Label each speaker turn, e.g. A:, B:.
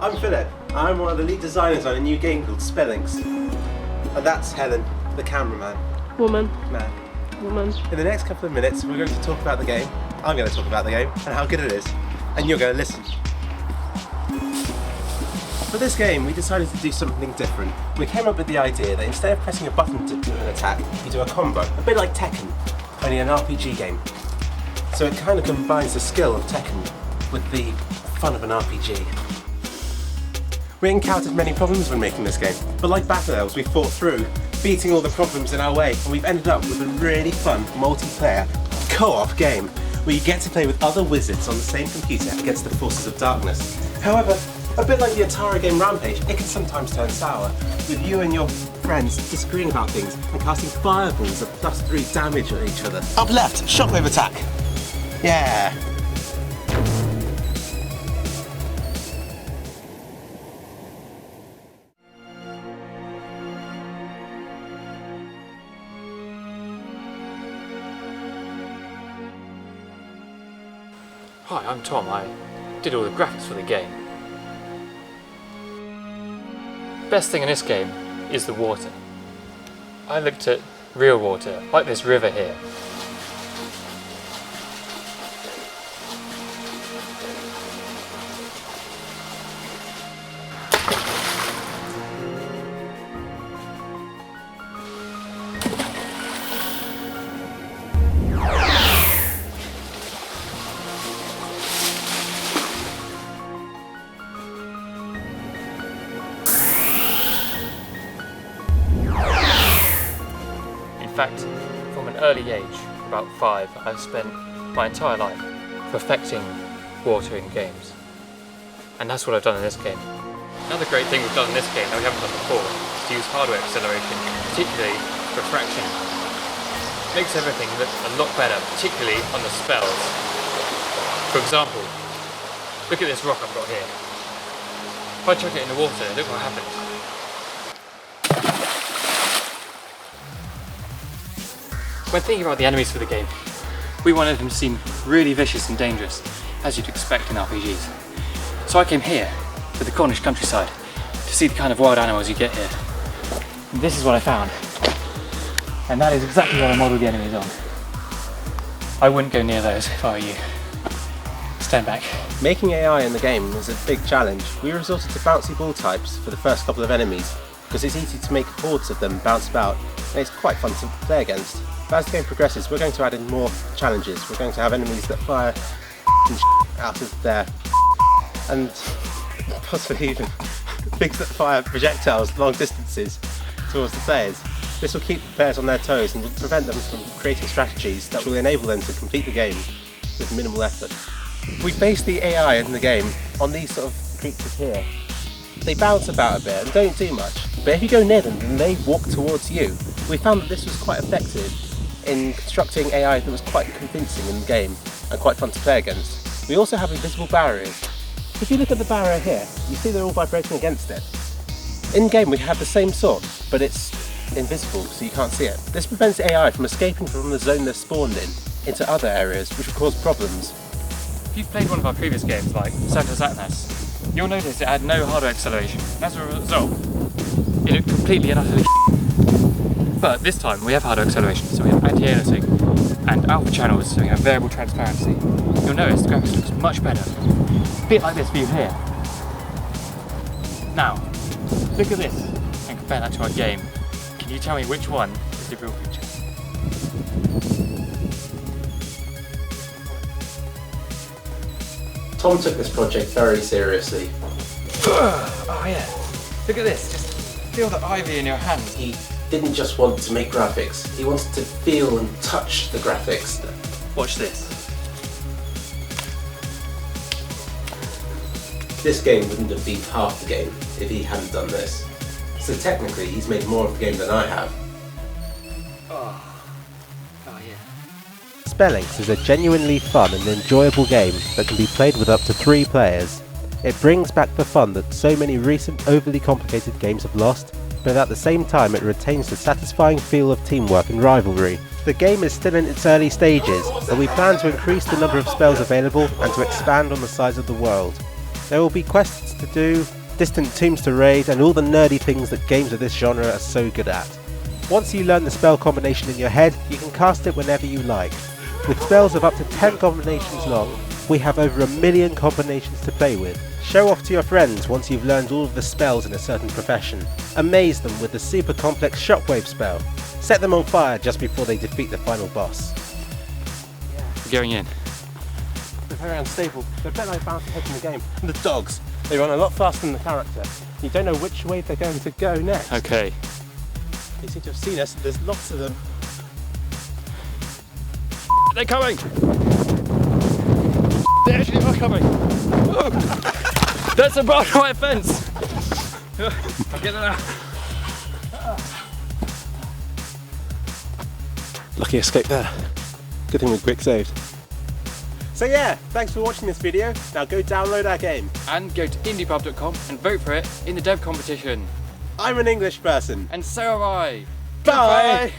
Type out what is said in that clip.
A: I'm Philip. I'm one of the lead designers on a new game called Spellinx. And that's Helen, the cameraman.
B: Woman.
A: Man.
B: Woman.
A: In the next couple of minutes, we're going to talk about the game. I'm going to talk about the game and how good it is. And you're going to listen. For this game, we decided to do something different. We came up with the idea that instead of pressing a button to do an attack, you do a combo. A bit like Tekken, only an RPG game. So it kind of combines the skill of Tekken with the fun of an RPG. We encountered many problems when making this game, but like Battle Elves, we fought through, beating all the problems in our way, and we've ended up with a really fun multiplayer co-op game where you get to play with other wizards on the same computer against the forces of darkness. However, a bit like the Atari game Rampage, it can sometimes turn sour, with you and your friends disagreeing about things and casting fireballs of +3 damage on each other. Up left, shockwave attack! Yeah!
C: Hi, I'm Tom. I did all the graphics for the game. Best thing in this game is the water. I looked at real water, like this river here. In fact, from an early age, about 5, I've spent my entire life perfecting water in games. And that's what I've done in this game. Another great thing we've done in this game that we haven't done before is to use hardware acceleration, particularly refraction. It makes everything look a lot better, particularly on the spells. For example, look at this rock I've got here. If I chuck it in the water, look what happens. When thinking about the enemies for the game, we wanted them to seem really vicious and dangerous, as you'd expect in RPGs. So I came here, to the Cornish countryside, to see the kind of wild animals you get here. And this is what I found. And that is exactly what I modelled the enemies on. I wouldn't go near those if I were you. Stand back.
A: Making AI in the game was a big challenge. We resorted to bouncy ball types for the first couple of enemies, because it's easy to make hordes of them bounce about, and it's quite fun to play against. But as the game progresses, we're going to add in more challenges. We're going to have enemies that fire out of their and possibly even things that fire projectiles long distances towards the players. This will keep the players on their toes and will prevent them from creating strategies that will enable them to complete the game with minimal effort. We base the AI in the game on these sort of creatures here. They bounce about a bit and don't do much, but if you go near them then they walk towards you. We found that this was quite effective in constructing AI that was quite convincing in the game and quite fun to play against. We also have invisible barriers. If you look at the barrier here, you see they're all vibrating against it. In game we have the same sort, but it's invisible so you can't see it. This prevents AI from escaping from the zone they're spawned in into other areas, which will cause problems.
C: If you've played one of our previous games like Santa Satnas, you'll notice it had no hardware acceleration. As a result, it looked completely and utterly But this time we have hardware acceleration, so we have anti-aliasing and alpha channels, so we have variable transparency. You'll notice the graphics looks much better. A bit like this view here. Now, look at this and compare that to our game. Can you tell me which one is the real picture?
A: Tom took this project very seriously.
C: Oh yeah, look at this, just feel the ivy in your hands.
A: He didn't just want to make graphics, he wanted to feel and touch the graphics.
C: Watch this.
A: This game wouldn't have been half the game if he hadn't done this. So technically he's made more of the game than I have.
C: Oh yeah.
A: Spellinx is a genuinely fun and enjoyable game that can be played with up to 3 players. It brings back the fun that so many recent overly complicated games have lost, but at the same time it retains the satisfying feel of teamwork and rivalry. The game is still in its early stages, but we plan to increase the number of spells available and to expand on the size of the world. There will be quests to do, distant tombs to raid, and all the nerdy things that games of this genre are so good at. Once you learn the spell combination in your head, you can cast it whenever you like. With spells of up to 10 combinations long, we have over 1 million combinations to play with. Show off to your friends once you've learned all of the spells in a certain profession. Amaze them with the super complex shockwave spell. Set them on fire just before they defeat the final boss.
C: We're going in.
A: They're very unstable. They're a bit like bouncing heads in the game. And the dogs, they run a lot faster than the character. You don't know which way they're going to go next.
C: Okay.
A: They seem to have seen us, there's lots of them.
C: They're coming! They actually are coming! Whoa. That's a barbed wire fence! I'll get that out.
A: Lucky escape there. Good thing we quick saved. So yeah, thanks for watching this video. Now go download our game.
C: And go to indiepub.com and vote for it in the dev competition.
A: I'm an English person.
C: And so am I.
A: Bye!